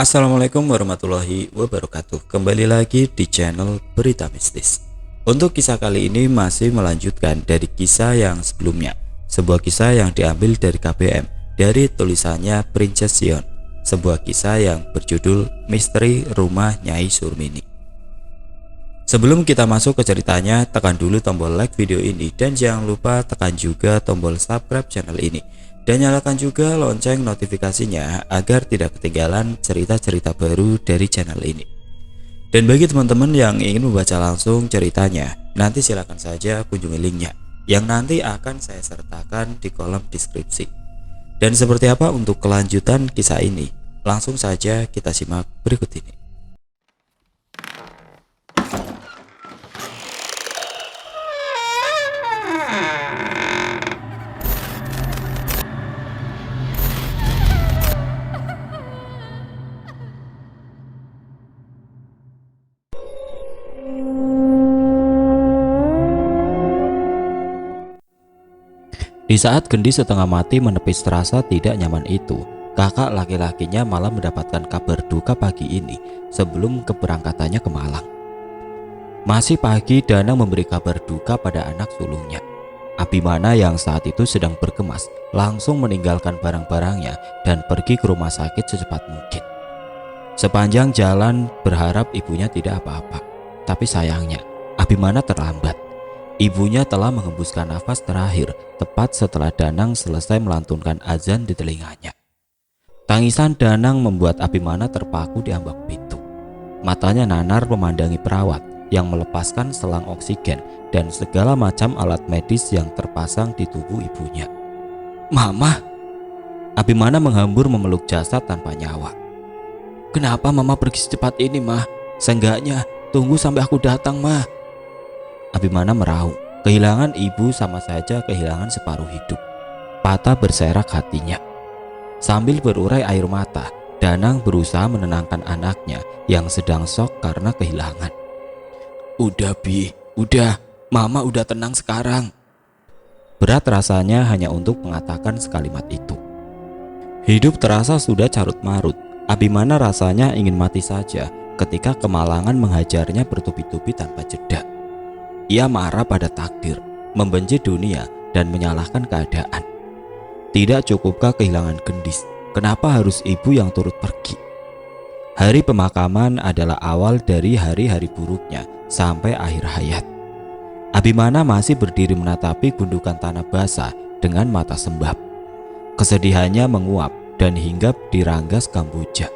Assalamualaikum warahmatullahi wabarakatuh. Kembali lagi di channel Berita Mistis. Untuk kisah kali ini masih melanjutkan dari kisah yang sebelumnya. Sebuah kisah yang diambil dari KBM, dari tulisannya Princess Sion. Sebuah kisah yang berjudul Misteri Rumah Nyai Surmini. Sebelum kita masuk ke ceritanya, tekan dulu tombol like video ini dan jangan lupa tekan juga tombol subscribe channel ini. Dan nyalakan juga lonceng notifikasinya agar tidak ketinggalan cerita-cerita baru dari channel ini. Dan bagi teman-teman yang ingin membaca langsung ceritanya, nanti silakan saja kunjungi linknya yang nanti akan saya sertakan di kolom deskripsi. Dan seperti apa untuk kelanjutan kisah ini? Langsung saja kita simak berikut ini. Di saat Gendis setengah mati menepis terasa tidak nyaman itu, kakak laki-lakinya malah mendapatkan kabar duka pagi ini sebelum keberangkatannya ke Malang. Masih pagi, Danang memberi kabar duka pada anak sulungnya. Abimana yang saat itu sedang berkemas langsung meninggalkan barang-barangnya dan pergi ke rumah sakit secepat mungkin. Sepanjang jalan berharap ibunya tidak apa-apa, tapi sayangnya Abimana terlambat. Ibunya telah menghembuskan nafas terakhir tepat setelah Danang selesai melantunkan azan di telinganya. Tangisan Danang membuat Abimana terpaku di ambang pintu. Matanya nanar memandangi perawat yang melepaskan selang oksigen dan segala macam alat medis yang terpasang di tubuh ibunya. "Mama!" Abimana menghambur memeluk jasad tanpa nyawa. "Kenapa Mama pergi secepat ini, Mah? Seenggaknya tunggu sampai aku datang, Mah." Abimana meraung. Kehilangan ibu sama saja kehilangan separuh hidup. Patah berserak hatinya. Sambil berurai air mata, Danang berusaha menenangkan anaknya yang sedang shock karena kehilangan. "Udah Bi, udah, Mama udah tenang sekarang." Berat rasanya hanya untuk mengatakan sekalimat itu. Hidup terasa sudah carut marut. Abimana rasanya ingin mati saja ketika kemalangan menghajarnya bertubi-tubi tanpa jeda. Ia marah pada takdir, membenci dunia, dan menyalahkan keadaan. Tidak cukupkah kehilangan Gendis? Kenapa harus ibu yang turut pergi? Hari pemakaman adalah awal dari hari-hari buruknya sampai akhir hayat. Abimana masih berdiri menatapi gundukan tanah basah dengan mata sembab. Kesedihannya menguap dan hinggap di ranggas Kamboja.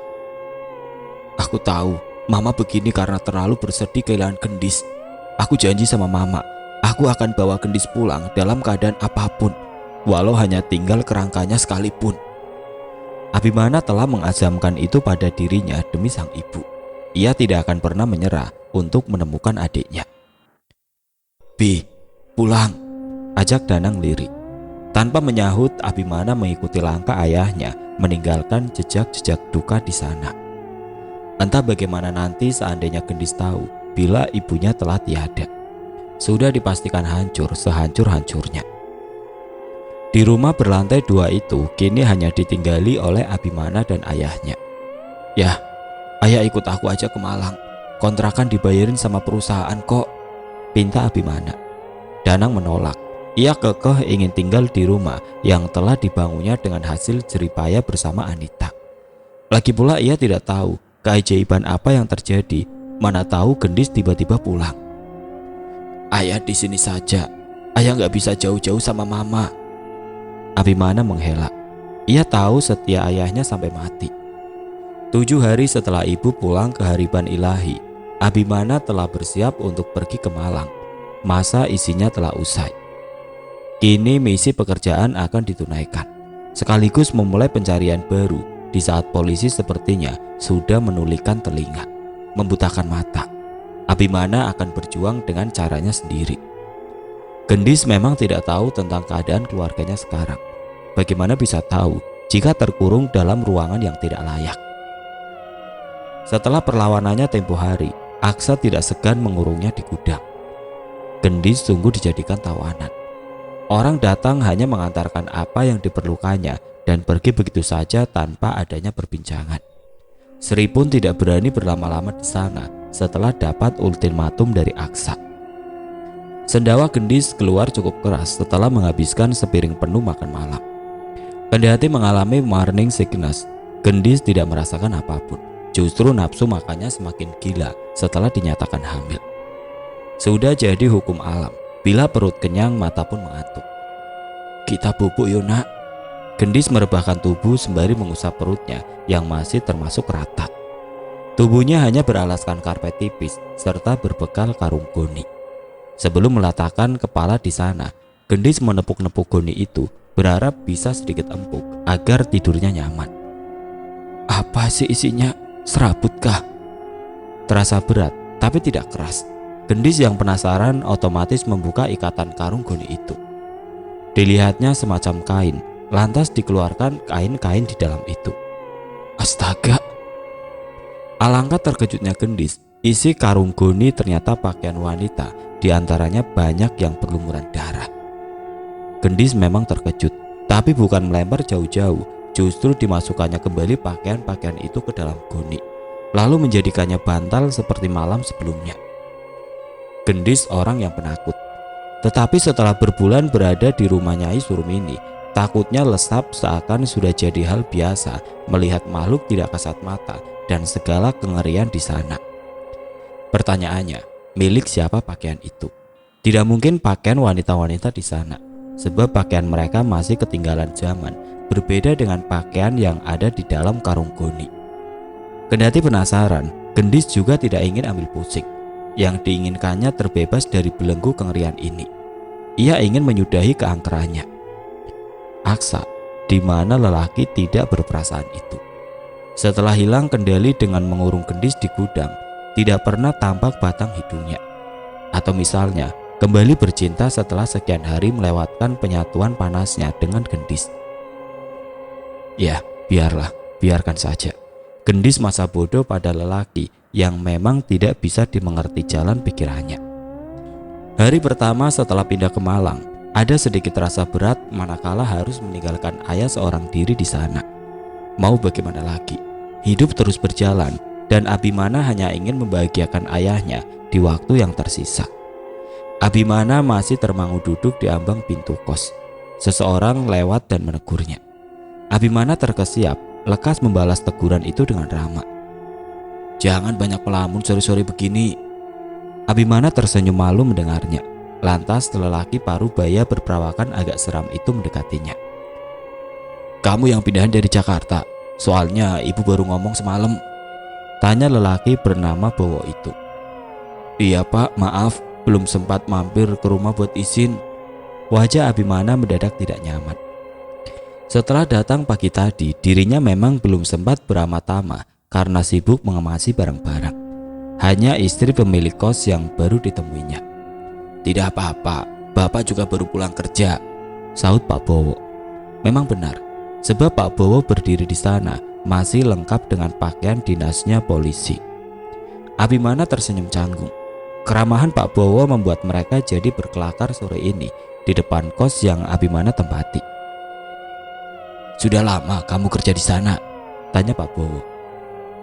"Aku tahu Mama begini karena terlalu bersedih kehilangan Gendis. Aku janji sama Mama, aku akan bawa Gendis pulang dalam keadaan apapun, walau hanya tinggal kerangkanya sekalipun." Abimana telah mengazamkan itu pada dirinya demi sang ibu. Ia tidak akan pernah menyerah untuk menemukan adiknya. "Bi, pulang," ajak Danang lirik. Tanpa menyahut, Abimana mengikuti langkah ayahnya meninggalkan jejak-jejak duka di sana. Entah bagaimana nanti seandainya Gendis tahu bila ibunya telah tiada. Sudah dipastikan hancur sehancur-hancurnya. Di rumah berlantai 2 itu kini hanya ditinggali oleh Abimana dan ayahnya. "Ya, ayah ikut aku aja ke Malang. Kontrakan dibayarin sama perusahaan kok," pinta Abimana. Danang menolak. Ia kekeh ingin tinggal di rumah yang telah dibangunnya dengan hasil jeripaya bersama Anita. Lagi pula ia tidak tahu keajaiban apa yang terjadi. Mana tahu Gendis tiba-tiba pulang. "Ayah di sini saja. Ayah nggak bisa jauh-jauh sama Mama." Abimana menghela. Ia tahu setia ayahnya sampai mati. 7 hari setelah ibu pulang ke hariban ilahi, Abimana telah bersiap untuk pergi ke Malang. Masa isinya telah usai. Kini misi pekerjaan akan ditunaikan, sekaligus memulai pencarian baru di saat polisi sepertinya sudah menulikan telinga, membutakan mata. Abimana akan berjuang dengan caranya sendiri. Gendis memang tidak tahu tentang keadaan keluarganya sekarang. Bagaimana bisa tahu jika terkurung dalam ruangan yang tidak layak? Setelah perlawanannya tempo hari, Aksa tidak segan mengurungnya di gudang. Gendis sungguh dijadikan tawanan. Orang datang hanya mengantarkan apa yang diperlukannya dan pergi begitu saja tanpa adanya perbincangan. Sri pun tidak berani berlama-lama di sana setelah dapat ultimatum dari Aksa. Sendawa Gendis keluar cukup keras setelah menghabiskan sepiring penuh makan malam. Kendati mengalami morning sickness, Gendis tidak merasakan apapun. Justru nafsu makannya semakin gila setelah dinyatakan hamil. Sudah jadi hukum alam, bila perut kenyang mata pun mengantuk. Kita bubuk yuk nak. Gendis merebahkan tubuh sembari mengusap perutnya yang masih termasuk rata. Tubuhnya hanya beralaskan karpet tipis serta berbekal karung goni. Sebelum meletakkan kepala di sana, Gendis menepuk-nepuk goni itu, berharap bisa sedikit empuk agar tidurnya nyaman. Apa sih isinya? Serabutkah? Terasa berat, tapi tidak keras. Gendis yang penasaran otomatis membuka ikatan karung goni itu. Dilihatnya semacam kain, lantas dikeluarkan kain-kain di dalam itu. Astaga! Alangkah terkejutnya Gendis, isi karung goni ternyata pakaian wanita, di antaranya banyak yang berlumuran darah. Gendis memang terkejut, tapi bukan melempar jauh-jauh, justru dimasukkannya kembali pakaian-pakaian itu ke dalam goni, lalu menjadikannya bantal seperti malam sebelumnya. Gendis orang yang penakut, tetapi setelah berbulan berada di rumah Nyai Surumini, takutnya lesap seakan sudah jadi hal biasa melihat makhluk tidak kasat mata dan segala kengerian di sana. Pertanyaannya, milik siapa pakaian itu? Tidak mungkin pakaian wanita-wanita di sana, sebab pakaian mereka masih ketinggalan zaman, berbeda dengan pakaian yang ada di dalam karung goni. Kendati penasaran, Gendis juga tidak ingin ambil pusing. Yang diinginkannya terbebas dari belenggu kengerian ini. Ia ingin menyudahi keangkerannya. Aksa, di mana lelaki tidak berperasaan itu. Setelah hilang kendali dengan mengurung Gendis di gudang, tidak pernah tampak batang hidungnya. Atau misalnya, kembali bercinta setelah sekian hari melewatkan penyatuan panasnya dengan Gendis. Ya, biarkan saja. Gendis masa bodoh pada lelaki yang memang tidak bisa dimengerti jalan pikirannya. Hari pertama setelah pindah ke Malang, ada sedikit rasa berat manakala harus meninggalkan ayah seorang diri di sana. Mau bagaimana lagi? Hidup terus berjalan dan Abimana hanya ingin membahagiakan ayahnya di waktu yang tersisa. Abimana masih termangu duduk di ambang pintu kos. Seseorang lewat dan menegurnya. Abimana terkesiap, lekas membalas teguran itu dengan ramah. Jangan banyak melamun sore-sore begini. Abimana tersenyum malu mendengarnya. Lantas lelaki parubaya berperawakan agak seram itu mendekatinya. Kamu yang pindahan dari Jakarta? Soalnya ibu baru ngomong semalam. Tanya lelaki bernama Bowo itu. Iya pak, maaf, belum sempat mampir ke rumah buat izin. Wajah Abimana mendadak tidak nyaman. Setelah datang pagi tadi, dirinya memang belum sempat beramah-tamah karena sibuk mengemasi barang-barang. Hanya istri pemilik kos yang baru ditemuinya. Tidak apa-apa, bapak juga baru pulang kerja, sahut Pak Bowo. Memang benar, sebab Pak Bowo berdiri di sana masih lengkap dengan pakaian dinasnya polisi. Abimana tersenyum canggung. Keramahan Pak Bowo membuat mereka jadi berkelakar sore ini di depan kos yang Abimana tempati. Sudah lama kamu kerja di sana? Tanya Pak Bowo.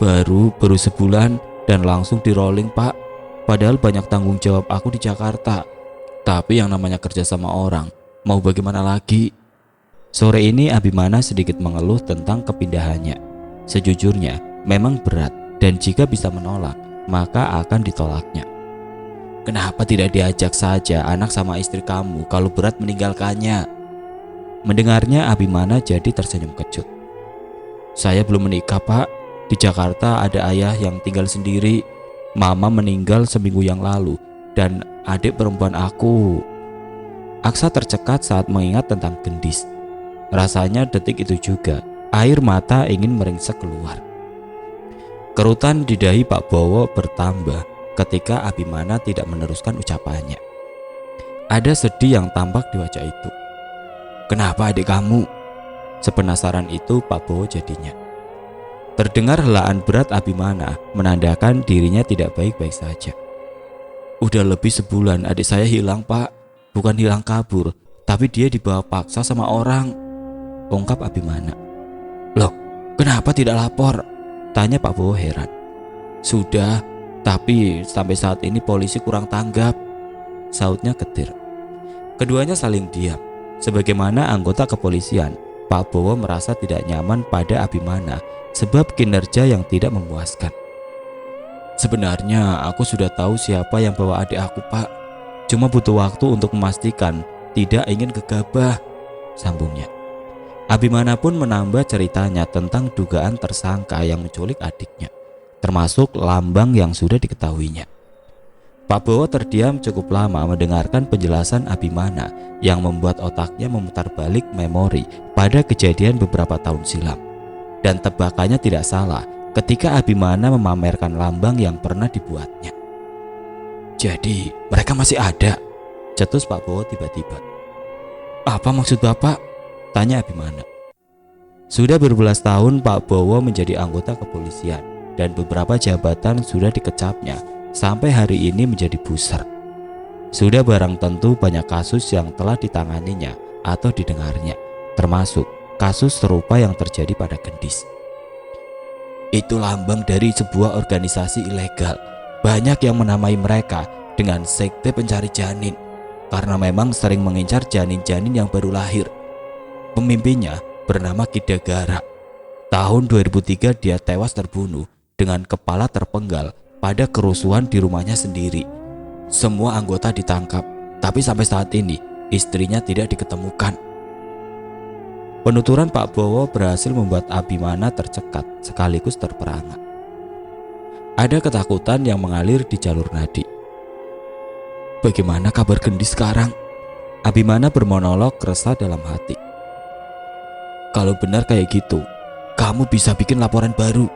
Baru sebulan dan langsung di rolling pak. Padahal banyak tanggung jawab aku di Jakarta. Tapi yang namanya kerja sama orang, mau bagaimana lagi? Sore ini Abimana sedikit mengeluh tentang kepindahannya. Sejujurnya memang berat dan jika bisa menolak maka akan ditolaknya. Kenapa tidak diajak saja anak sama istri kamu kalau berat meninggalkannya? Mendengarnya Abimana jadi tersenyum kecut. Saya belum menikah pak. Di Jakarta ada ayah yang tinggal sendiri. Mama meninggal seminggu yang lalu dan adik perempuan aku. Aksa tercekat saat mengingat tentang Gendis. Rasanya detik itu juga air mata ingin meringsek keluar. Kerutan di dahi Pak Bowo bertambah ketika Abimana tidak meneruskan ucapannya. Ada sedih yang tampak di wajah itu. Kenapa adik kamu? Sepenasaran itu Pak Bowo jadinya. Terdengar helaan berat Abimana menandakan dirinya tidak baik-baik saja. Udah lebih sebulan adik saya hilang pak. Bukan hilang kabur, tapi dia dibawa paksa sama orang, ungkap Abimana. Loh, kenapa tidak lapor? Tanya Pak Bowo heran. Sudah, tapi sampai saat ini polisi kurang tanggap, sautnya getir. Keduanya saling diam. Sebagaimana anggota kepolisian, Pak Bowo merasa tidak nyaman pada Abimana sebab kinerja yang tidak memuaskan. Sebenarnya aku sudah tahu siapa yang bawa adik aku, Pak. Cuma butuh waktu untuk memastikan, tidak ingin gegabah, sambungnya. Abimana pun menambah ceritanya tentang dugaan tersangka yang menculik adiknya, termasuk lambang yang sudah diketahuinya. Pak Bowo terdiam cukup lama mendengarkan penjelasan Abimana yang membuat otaknya memutar balik memori pada kejadian beberapa tahun silam. Dan tebakannya tidak salah ketika Abimana memamerkan lambang yang pernah dibuatnya. Jadi mereka masih ada, cetus Pak Bowo tiba-tiba. Apa maksud Bapak? Tanya Abimana. Sudah berbelas tahun Pak Bowo menjadi anggota kepolisian dan beberapa jabatan sudah dikecapnya sampai hari ini menjadi buser. Sudah barang tentu banyak kasus yang telah ditanganinya atau didengarnya, termasuk kasus serupa yang terjadi pada Gendis. Itu lambang dari sebuah organisasi ilegal. Banyak yang menamai mereka dengan sekte pencari janin karena memang sering mengincar janin-janin yang baru lahir. Pemimpinnya bernama Kidagara. Tahun 2003 dia tewas terbunuh dengan kepala terpenggal pada kerusuhan di rumahnya sendiri. Semua anggota ditangkap, tapi sampai saat ini istrinya tidak diketemukan. Penuturan Pak Bowo berhasil membuat Abimana tercekat sekaligus terperangah. Ada ketakutan yang mengalir di jalur nadi. Bagaimana kabar Gendis sekarang? Abimana bermonolog resah dalam hati. Kalau benar kayak gitu, kamu bisa bikin laporan baru.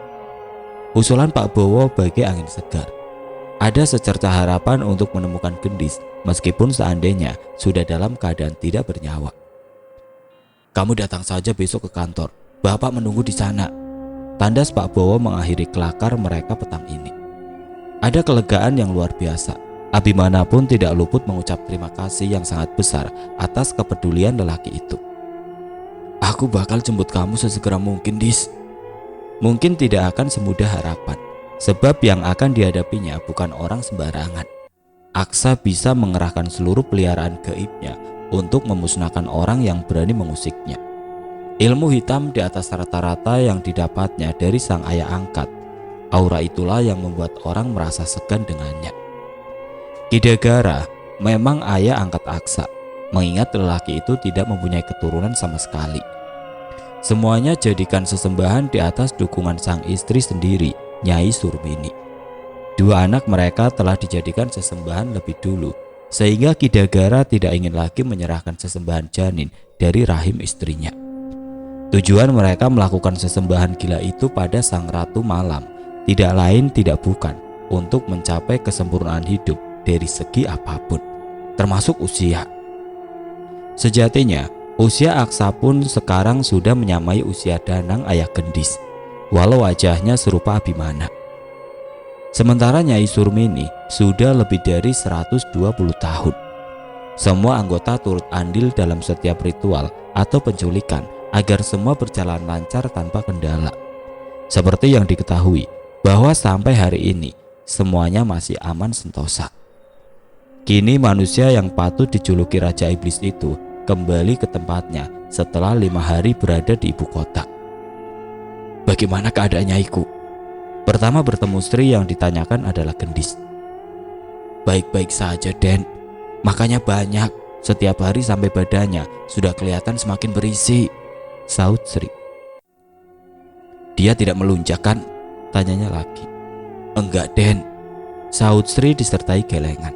Usulan Pak Bowo bagai angin segar. Ada secerca harapan untuk menemukan Gendis meskipun seandainya sudah dalam keadaan tidak bernyawa. Kamu datang saja besok ke kantor. Bapak menunggu di sana. Tandas Pak Bowo mengakhiri kelakar mereka petang ini. Ada kelegaan yang luar biasa. Abimana pun tidak luput mengucap terima kasih yang sangat besar atas kepedulian lelaki itu. Aku bakal jemput kamu sesegera mungkin, Dis. Mungkin tidak akan semudah harapan, sebab yang akan dihadapinya bukan orang sembarangan. Aksa bisa mengerahkan seluruh peliharaan gaibnya untuk memusnahkan orang yang berani mengusiknya. Ilmu hitam di atas rata-rata yang didapatnya dari sang ayah angkat. Aura itulah yang membuat orang merasa segan dengannya. Kidagara memang ayah angkat Aksa, mengingat lelaki itu tidak mempunyai keturunan sama sekali. Semuanya jadikan sesembahan di atas dukungan sang istri sendiri, Nyai Surmini. Dua anak mereka telah dijadikan sesembahan lebih dulu, sehingga Kidagara tidak ingin lagi menyerahkan sesembahan janin dari rahim istrinya. Tujuan mereka melakukan sesembahan gila itu pada sang ratu malam, tidak lain tidak bukan untuk mencapai kesempurnaan hidup dari segi apapun, termasuk usia. Sejatinya, usia Aksa pun sekarang sudah menyamai usia Danang ayah Gendis, walau wajahnya serupa Abimana. Sementara Nyai Surmini sudah lebih dari 120 tahun. Semua anggota turut andil dalam setiap ritual atau penculikan agar semua berjalan lancar tanpa kendala. Seperti yang diketahui bahwa sampai hari ini semuanya masih aman sentosa. Kini manusia yang patut dijuluki Raja Iblis itu kembali ke tempatnya setelah 5 hari berada di ibu kota. Bagaimana keadaan Nyaiku? Pertama bertemu Sri yang ditanyakan adalah Gendis. Baik-baik saja, Den. Makanya banyak. Setiap hari sampai badannya sudah kelihatan semakin berisi, saut Sri. Dia tidak melunjak kan? Tanyanya lagi. Enggak, Den, saut Sri disertai gelengan.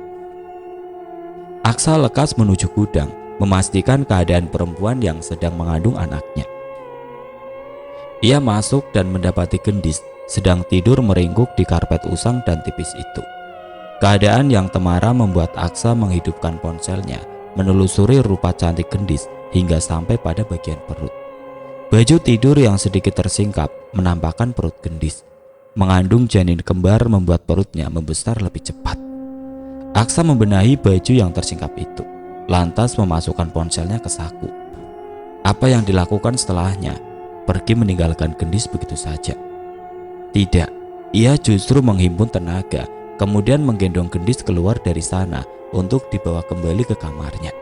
Aksa lekas menuju gudang memastikan keadaan perempuan yang sedang mengandung anaknya. Ia masuk dan mendapati Gendis sedang tidur meringkuk di karpet usang dan tipis itu. Keadaan yang temara membuat Aksa menghidupkan ponselnya, menelusuri rupa cantik Gendis hingga sampai pada bagian perut. Baju tidur yang sedikit tersingkap menampakkan perut Gendis. Mengandung janin kembar membuat perutnya membesar lebih cepat. Aksa membenahi baju yang tersingkap itu, lantas memasukkan ponselnya ke saku. Apa yang dilakukan setelahnya? Pergi meninggalkan Gendis begitu saja. Tidak, ia justru menghimpun tenaga, kemudian menggendong Gendis keluar dari sana untuk dibawa kembali ke kamarnya.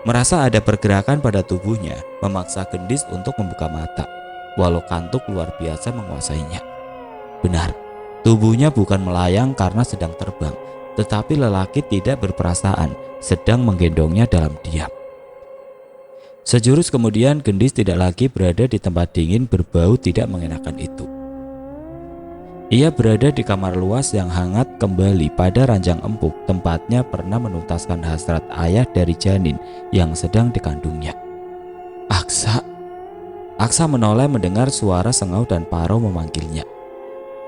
Merasa ada pergerakan pada tubuhnya, memaksa Gendis untuk membuka mata, walau kantuk luar biasa menguasainya. Benar, tubuhnya bukan melayang karena sedang terbang, tetapi lelaki tidak berperasaan sedang menggendongnya dalam diam. Sejurus kemudian Gendis tidak lagi berada di tempat dingin berbau tidak mengenakan itu. Ia berada di kamar luas yang hangat kembali pada ranjang empuk tempatnya pernah menuntaskan hasrat ayah dari janin yang sedang dikandungnya. Aksa. Aksa menoleh mendengar suara Sengau dan Paro memanggilnya.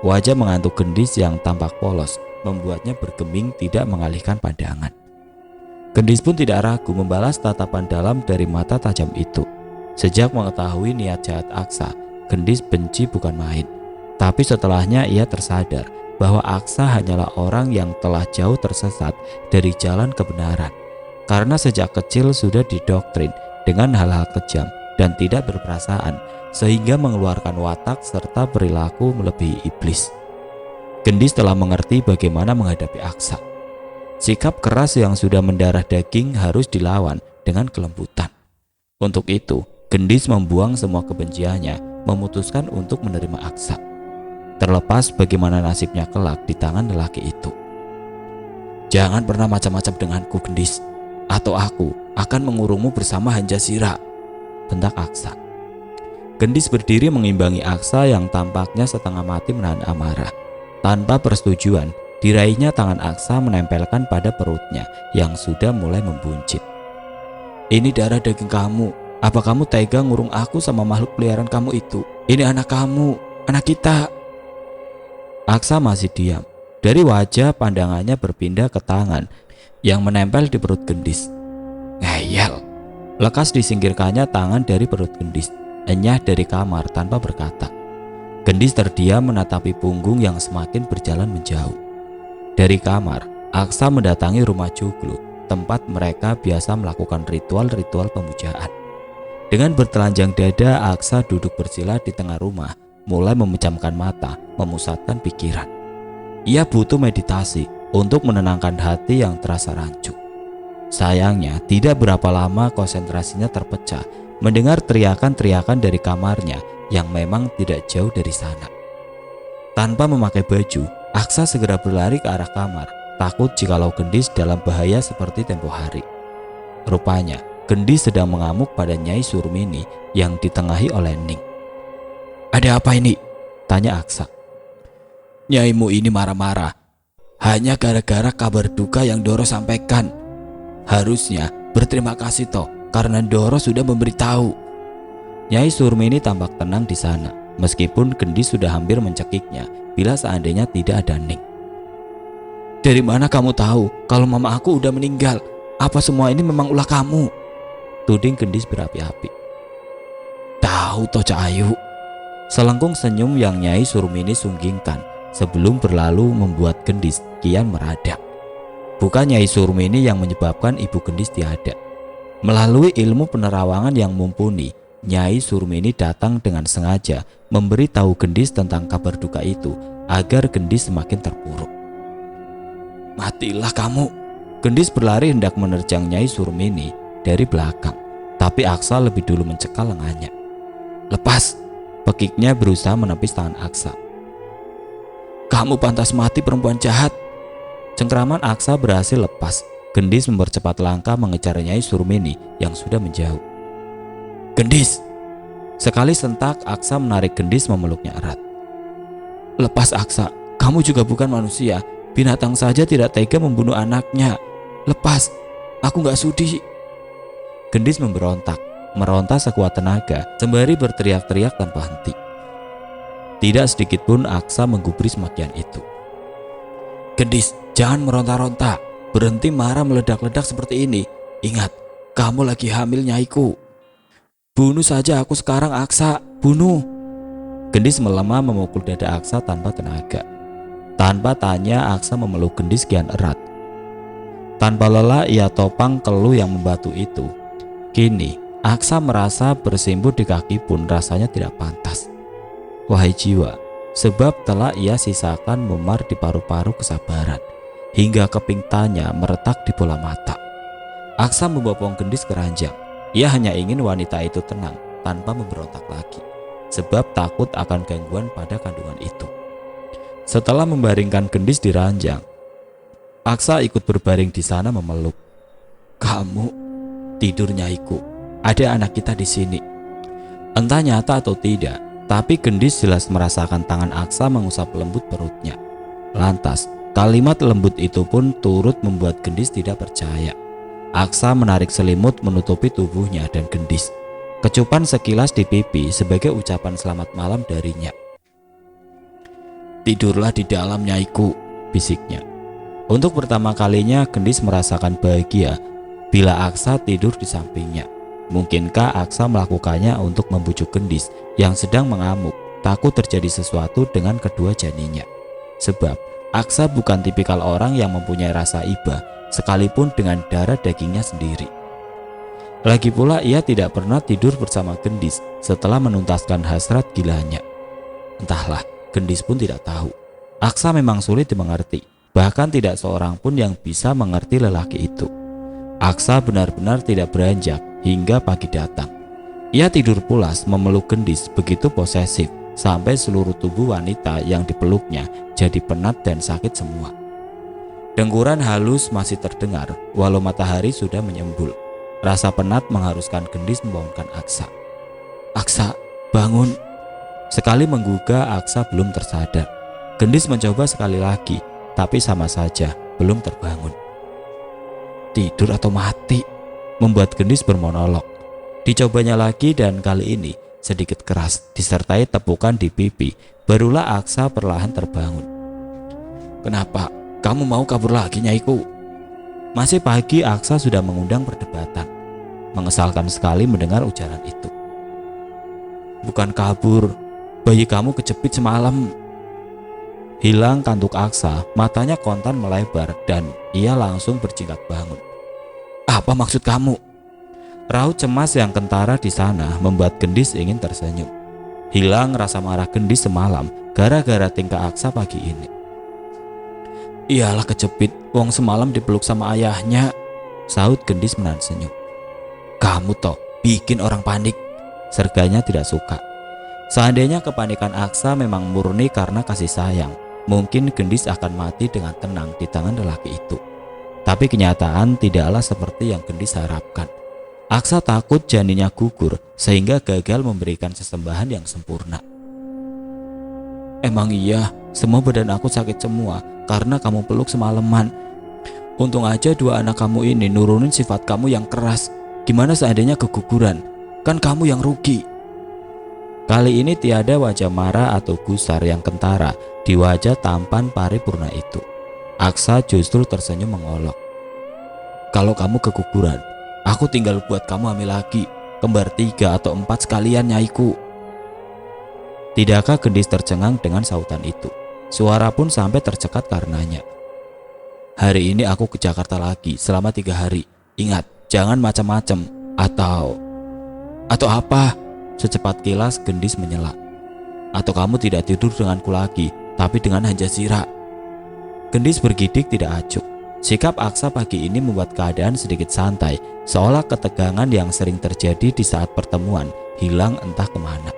Wajah mengantuk Gendis yang tampak polos membuatnya bergeming tidak mengalihkan pandangan. Gendis pun tidak ragu membalas tatapan dalam dari mata tajam itu. Sejak mengetahui niat jahat Aksa, Gendis benci bukan main. Tapi setelahnya ia tersadar bahwa Aksa hanyalah orang yang telah jauh tersesat dari jalan kebenaran. Karena sejak kecil sudah didoktrin dengan hal-hal kejam dan tidak berperasaan, sehingga mengeluarkan watak serta perilaku melebihi iblis. Gendis telah mengerti bagaimana menghadapi Aksa. Sikap keras yang sudah mendarah daging harus dilawan dengan kelembutan. Untuk itu, Gendis membuang semua kebenciannya, memutuskan untuk menerima Aksa. Terlepas bagaimana nasibnya kelak di tangan lelaki itu. Jangan pernah macam-macam denganku, Gendis, atau aku akan mengurungmu bersama Hanjasira, bentak Aksa. Gendis berdiri mengimbangi Aksa yang tampaknya setengah mati menahan amarah. Tanpa persetujuan, diraihnya tangan Aksa menempelkan pada perutnya yang sudah mulai membuncit. Ini darah daging kamu. Apa kamu tega ngurung aku sama makhluk peliharaan kamu itu? Ini anak kamu, anak kita. Aksa masih diam. Dari wajah pandangannya berpindah ke tangan yang menempel di perut Gendis. Ngeyel. Lekas disingkirkannya tangan dari perut Gendis. Enyah dari kamar tanpa berkata. Gendis terdiam menatapi punggung yang semakin berjalan menjauh. Dari kamar, Aksa mendatangi rumah Joglo, tempat mereka biasa melakukan ritual-ritual pemujaan. Dengan bertelanjang dada, Aksa duduk bersila di tengah rumah, mulai memejamkan mata, memusatkan pikiran. Ia butuh meditasi untuk menenangkan hati yang terasa rancu. Sayangnya, tidak berapa lama konsentrasinya terpecah mendengar teriakan-teriakan dari kamarnya yang memang tidak jauh dari sana. Tanpa memakai baju, Aksa segera berlari ke arah kamar, takut jikalau Gendis dalam bahaya seperti tempo hari. Rupanya, Gendis sedang mengamuk pada Nyai Surmini yang ditengahi oleh Ning. Ada apa ini? Tanya Aksa. Nyaimu ini marah-marah. Hanya gara-gara kabar duka yang Doro sampaikan. Harusnya berterima kasih toh karena Doro sudah memberitahu. Nyai Surmini tampak tenang di sana, meskipun Gendis sudah hampir mencekiknya bila seandainya tidak ada Ning. Dari mana kamu tahu kalau mama aku udah meninggal? Apa semua ini memang ulah kamu? Tuding Gendis berapi-api. Tahu toh Cak Ayu. Selengkung senyum yang Nyai Surmini sunggingkan sebelum berlalu membuat Gendis kian meradang. Bukan Nyai Surmini yang menyebabkan ibu Gendis tiada. Melalui ilmu penerawangan yang mumpuni, Nyai Surmini datang dengan sengaja memberi tahu Gendis tentang kabar duka itu agar Gendis semakin terpuruk. Matilah kamu. Gendis berlari hendak menerjang Nyai Surmini dari belakang, tapi Aksa lebih dulu mencekal lengannya. Lepas. Pekiknya berusaha menepis tangan Aksa. Kamu pantas mati perempuan jahat. Cengkraman Aksa berhasil lepas. Gendis mempercepat langkah mengejar Nyai Surmini yang sudah menjauh. Gendis. Sekali sentak Aksa menarik Gendis memeluknya erat. Lepas Aksa, kamu juga bukan manusia. Binatang saja tidak tega membunuh anaknya. Lepas, aku gak sudi. Gendis memberontak. Meronta sekuat tenaga sembari berteriak-teriak tanpa henti. Tidak sedikit pun Aksa menggubris makian itu. Gendis, jangan meronta-ronta. Berhenti marah meledak-ledak seperti ini. Ingat, kamu lagi hamil nyaiku. Bunuh saja aku sekarang Aksa, bunuh. Gendis melemah memukul dada Aksa tanpa tenaga. Tanpa tanya Aksa memeluk Gendis kian erat. Tanpa lelah ia topang keluh yang membatu itu. Kini Aksa merasa bersimbut di kaki pun rasanya tidak pantas. Wahai jiwa, sebab telah ia sisakan memar di paru-paru kesabaran, hingga keping tanya meretak di bola mata. Aksa membopong gendis ke ranjang. Ia hanya ingin wanita itu tenang tanpa memberontak lagi, sebab takut akan gangguan pada kandungan itu. Setelah membaringkan gendis di ranjang, Aksa ikut berbaring di sana memeluk. "Kamu tidur, Nyaiku. Ada anak kita di sini." Entah nyata atau tidak, tapi gendis jelas merasakan tangan Aksa mengusap lembut perutnya. Lantas, kalimat lembut itu pun turut membuat gendis tidak percaya. Aksa menarik selimut menutupi tubuhnya dan gendis. Kecupan sekilas di pipi sebagai ucapan selamat malam darinya. "Tidurlah di dalam, Nyaiku," bisiknya. Untuk pertama kalinya gendis merasakan bahagia bila Aksa tidur di sampingnya. Mungkinkah Aksa melakukannya untuk membujuk gendis yang sedang mengamuk, takut terjadi sesuatu dengan kedua janinnya? Sebab Aksa bukan tipikal orang yang mempunyai rasa iba, sekalipun dengan darah dagingnya sendiri. Lagi pula ia tidak pernah tidur bersama gendis setelah menuntaskan hasrat gilanya. Entahlah, gendis pun tidak tahu. Aksa memang sulit dimengerti, bahkan tidak seorang pun yang bisa mengerti lelaki itu. Aksa benar-benar tidak beranjak hingga pagi datang. Ia tidur pulas memeluk gendis begitu posesif sampai seluruh tubuh wanita yang dipeluknya jadi penat dan sakit semua. Dengkuran halus masih terdengar walau matahari sudah menyembul. Rasa penat mengharuskan gendis membangunkan Aksa. "Aksa, bangun!" Sekali menggugah, Aksa belum tersadar. Gendis mencoba sekali lagi, tapi sama saja belum terbangun. Tidur atau mati, membuat gendis bermonolog. Dicobanya lagi dan kali ini sedikit keras disertai tepukan di pipi, barulah Aksa perlahan terbangun. "Kenapa kamu mau kabur lagi, Nyaiku?" Masih pagi Aksa sudah mengundang perdebatan. Mengesalkan sekali mendengar ujaran itu. "Bukan kabur, bayi kamu kejepit semalam." Hilang kantuk Aksa, matanya kontan melebar dan ia langsung berjingkat bangun. "Apa maksud kamu?" Raut cemas yang kentara di sana membuat gendis ingin tersenyum. Hilang rasa marah gendis semalam gara-gara tingkah Aksa pagi ini. "Iyalah kejepit, wong semalam dipeluk sama ayahnya," sahut gendis menahan senyum. "Kamu toh bikin orang panik," serganya tidak suka. Seandainya kepanikan Aksa memang murni karena kasih sayang, mungkin gendis akan mati dengan tenang di tangan lelaki itu. Tapi kenyataan tidaklah seperti yang gendis harapkan. Aksa takut janinnya gugur sehingga gagal memberikan sesembahan yang sempurna. "Emang iya, semua badan aku sakit semua karena kamu peluk semalaman. Untung aja dua anak kamu ini nurunin sifat kamu yang keras. Gimana seandainya keguguran? Kan kamu yang rugi." Kali ini tiada wajah marah atau gusar yang kentara di wajah tampan paripurna itu. Aksa justru tersenyum mengolok. "Kalau kamu keguguran, aku tinggal buat kamu hamil lagi, kembar 3 atau 4 sekalian, Nyaiku." Tidakkah gendis tercengang dengan sautan itu? Suara pun sampai tercekat karenanya. "Hari ini aku ke Jakarta lagi selama 3 hari. Ingat, jangan macam-macam. Atau apa?" Secepat kilas gendis menyela. "Atau kamu tidak tidur denganku lagi, tapi dengan Hanjasira." Gendis bergidik tidak acuh. Sikap Aksa pagi ini membuat keadaan sedikit santai, seolah ketegangan yang sering terjadi di saat pertemuan hilang entah kemana.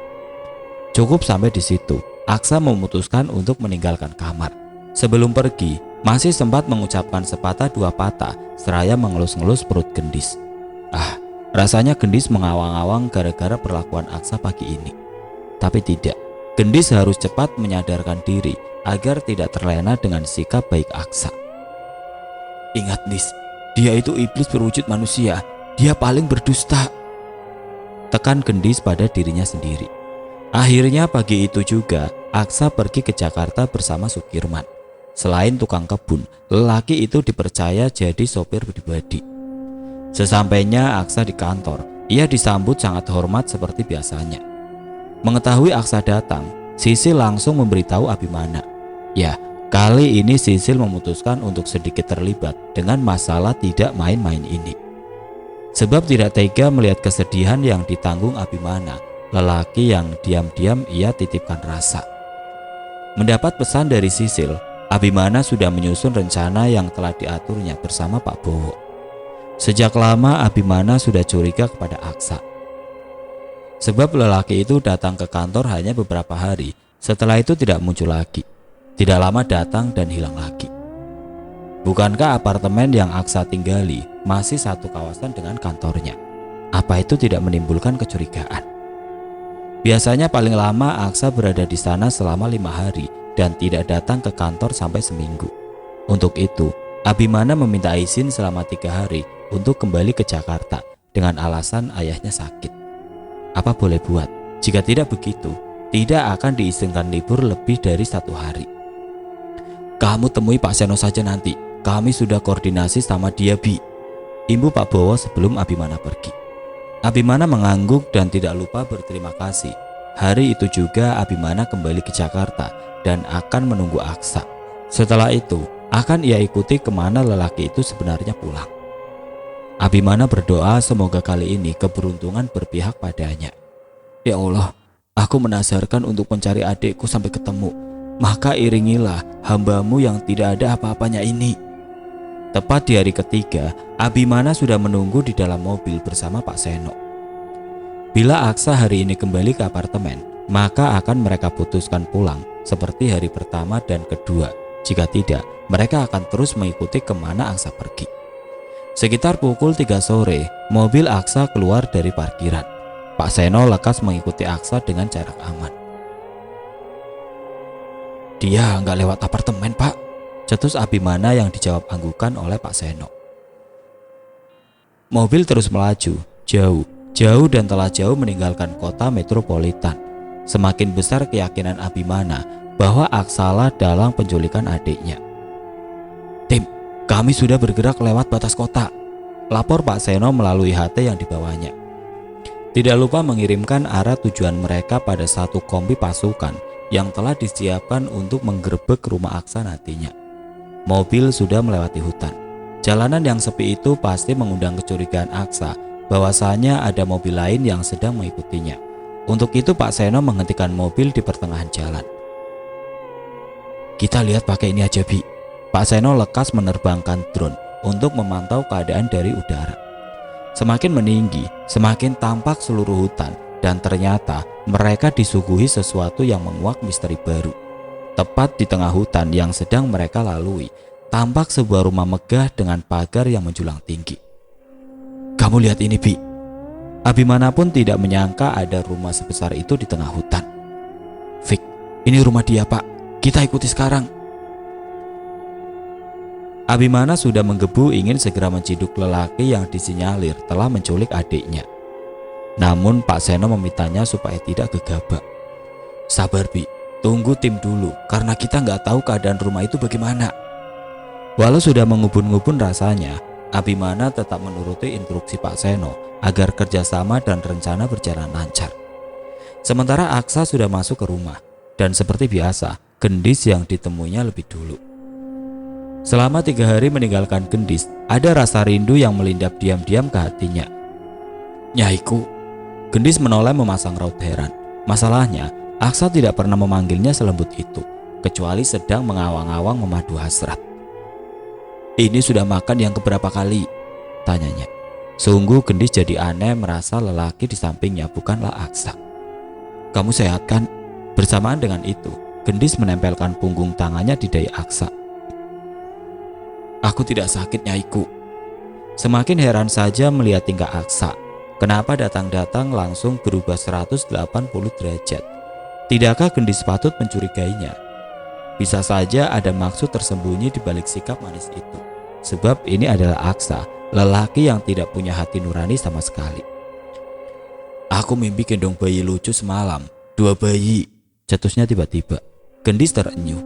Cukup sampai di situ, Aksa memutuskan untuk meninggalkan kamar. Sebelum pergi, masih sempat mengucapkan sepatah dua patah seraya mengelus-ngelus perut gendis. Rasanya gendis mengawang-awang gara-gara perlakuan Aksa pagi ini. Tapi tidak, gendis harus cepat menyadarkan diri agar tidak terlena dengan sikap baik Aksa. "Ingat, Nis, dia itu iblis berwujud manusia. Dia paling berdusta." Tekan gendis pada dirinya sendiri. Akhirnya pagi itu juga Aksa pergi ke Jakarta bersama Sukirman. Selain tukang kebun, lelaki itu dipercaya jadi sopir pribadi. Sesampainya Aksa di kantor, ia disambut sangat hormat seperti biasanya. Mengetahui Aksa datang, Sisil langsung memberitahu Abimana. Ya, kali ini Sisil memutuskan untuk sedikit terlibat dengan masalah tidak main-main ini. Sebab tidak tega melihat kesedihan yang ditanggung Abimana, lelaki yang diam-diam ia titipkan rasa. Mendapat pesan dari Sisil, Abimana sudah menyusun rencana yang telah diaturnya bersama Pak Bowo. Sejak lama Abimana sudah curiga kepada Aksa. Sebab lelaki itu datang ke kantor hanya beberapa hari, setelah itu tidak muncul lagi. Tidak lama datang dan hilang lagi. Bukankah apartemen yang Aksa tinggali masih satu kawasan dengan kantornya? Apa itu tidak menimbulkan kecurigaan? Biasanya paling lama Aksa berada di sana selama 5 hari dan tidak datang ke kantor sampai seminggu. Untuk itu, Abimana meminta izin selama 3 hari untuk kembali ke Jakarta dengan alasan ayahnya sakit. Apa boleh buat? Jika tidak begitu, tidak akan diizinkan libur lebih dari 1 hari. Kamu temui Pak Seno saja nanti. Kami sudah koordinasi sama dia, Bi. Imbu Pak Bowo sebelum Abimana pergi. Abimana mengangguk dan tidak lupa berterima kasih. Hari itu juga Abimana kembali ke Jakarta dan akan menunggu Aksa. Setelah itu, akan ia ikuti kemana lelaki itu sebenarnya pulang. Abimana berdoa semoga kali ini keberuntungan berpihak padanya. Ya Allah, aku menazarkan untuk mencari adikku sampai ketemu. Maka iringilah hambamu yang tidak ada apa-apanya ini. Tepat di hari ketiga, Abimana sudah menunggu di dalam mobil bersama Pak Seno. Bila Aksa hari ini kembali ke apartemen, maka akan mereka putuskan pulang seperti hari pertama dan kedua. Jika tidak, mereka akan terus mengikuti kemana Aksa pergi. Sekitar pukul 3 sore, mobil Aksa keluar dari parkiran. Pak Seno lekas mengikuti Aksa dengan jarak aman. Dia nggak lewat apartemen, Pak, cetus Abimana yang dijawab anggukan oleh Pak Seno. Mobil terus melaju, jauh dan telah jauh meninggalkan kota metropolitan. Semakin besar keyakinan Abimana bahwa Aksalah dalam penculikan adiknya. Tim, kami sudah bergerak lewat batas kota, lapor Pak Seno melalui HT yang dibawanya. Tidak lupa mengirimkan arah tujuan mereka pada satu kompi pasukan yang telah disiapkan untuk menggerebek rumah Aksa nantinya. Mobil sudah melewati hutan. Jalanan yang sepi itu pasti mengundang kecurigaan Aksa bahwasanya ada mobil lain yang sedang mengikutinya. Untuk itu Pak Seno menghentikan mobil di pertengahan jalan. Kita lihat pakai ini aja, Bi. Pak Seno lekas menerbangkan drone untuk memantau keadaan dari udara. Semakin meninggi, semakin tampak seluruh hutan dan ternyata mereka disuguhi sesuatu yang menguak misteri baru. Tepat di tengah hutan yang sedang mereka lalui, tampak sebuah rumah megah dengan pagar yang menjulang tinggi. Kamu lihat ini, Bi. Abimana pun tidak menyangka ada rumah sebesar itu di tengah hutan. Fik, ini rumah dia, Pak. Kita ikuti sekarang. Abimana sudah menggebu ingin segera menciduk lelaki yang disinyalir telah menculik adiknya. Namun Pak Seno memintanya supaya tidak gegabah. Sabar, Bi. Tunggu tim dulu, karena kita nggak tahu keadaan rumah itu bagaimana. Walau sudah mengubun-ngubun rasanya, Abimana tetap menuruti instruksi Pak Seno agar kerjasama dan rencana berjalan lancar. Sementara Aksa sudah masuk ke rumah, dan seperti biasa, Gendis yang ditemuinya lebih dulu. Selama 3 hari meninggalkan Gendis, ada rasa rindu yang melindap diam-diam ke hatinya. Nyaiku, Gendis menoleh memasang raut heran. Masalahnya, Aksa tidak pernah memanggilnya selembut itu, kecuali sedang mengawang-awang memadu hasrat. Ini sudah makan yang keberapa kali? Tanyanya. Sungguh Gendis jadi aneh merasa lelaki di sampingnya bukanlah Aksa. Kamu sehat kan? Bersamaan dengan itu, Gendis menempelkan punggung tangannya di dahi Aksa. Aku tidak sakit, Nyaiku. Semakin heran saja melihat tingkah Aksa. Kenapa datang-datang langsung berubah 180 derajat? Tidakkah Gendis patut mencurigainya? Bisa saja ada maksud tersembunyi di balik sikap manis itu. Sebab ini adalah Aksa, lelaki yang tidak punya hati nurani sama sekali. Aku mimpi gendong bayi lucu semalam. 2 bayi, cetusnya tiba-tiba. Gendis terenyuh.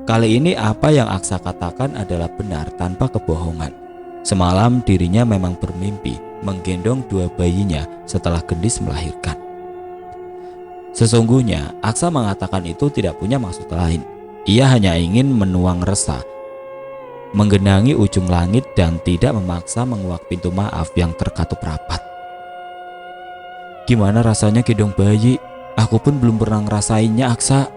Kali ini apa yang Aksa katakan adalah benar tanpa kebohongan. Semalam dirinya memang bermimpi menggendong 2 bayinya setelah Gendis melahirkan. Sesungguhnya Aksa mengatakan itu tidak punya maksud lain. Ia hanya ingin menuang resah, menggenangi ujung langit dan tidak memaksa menguak pintu maaf yang terkatup rapat. Gimana rasanya gendong bayi? Aku pun belum pernah ngerasainnya, Aksa.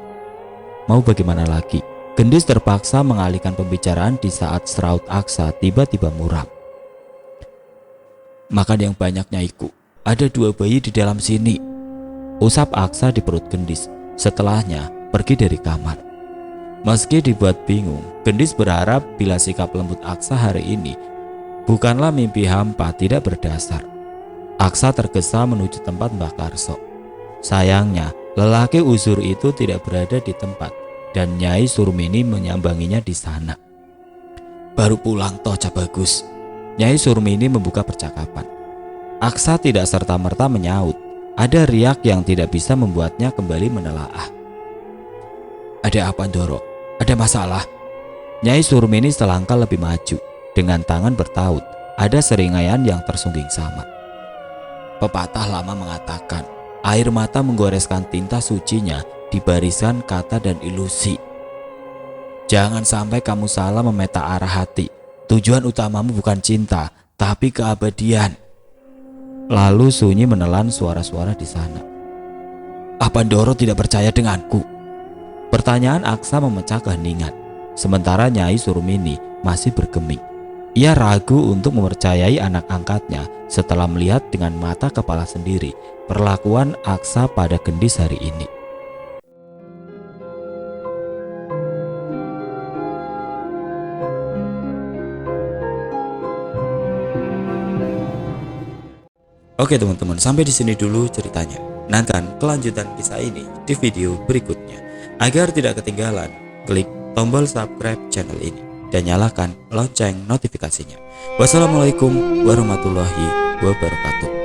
Mau bagaimana lagi? Gendis terpaksa mengalihkan pembicaraan di saat seraut Aksa tiba-tiba muram. Makan yang banyak Nyaiku, ada 2 bayi di dalam sini, usap Aksa di perut Gendis. Setelahnya pergi dari kamar. Meski dibuat bingung, Gendis berharap bila sikap lembut Aksa hari ini bukanlah mimpi hampa tidak berdasar. Aksa tergesa menuju tempat Mbah Karso. Sayangnya, lelaki uzur itu tidak berada di tempat dan Nyai Surmini menyambanginya di sana. Baru pulang toh Cak Bagus. Nyai Surmini membuka percakapan. Aksa tidak serta-merta menyaut. Ada riak yang tidak bisa membuatnya kembali menelaah. Ada apa Ndoro? Ada masalah? Nyai Surmini selangkah lebih maju. Dengan tangan bertaut, ada seringaian yang tersungging sama. Pepatah lama mengatakan, air mata menggoreskan tinta sucinya di barisan kata dan ilusi. Jangan sampai kamu salah memeta arah hati. Tujuan utamamu bukan cinta, tapi keabadian. Lalu sunyi menelan suara-suara di sana. Apa Ndoro tidak percaya denganku? Pertanyaan Aksa memecah keheningan. Sementara Nyai Surmini masih bergeming. Ia ragu untuk mempercayai anak angkatnya setelah melihat dengan mata kepala sendiri perlakuan Aksa pada Gendis hari ini. Oke teman-teman, sampai di sini dulu ceritanya. Nantikan kelanjutan kisah ini di video berikutnya. Agar tidak ketinggalan, klik tombol subscribe channel ini dan nyalakan lonceng notifikasinya. Wassalamualaikum warahmatullahi wabarakatuh.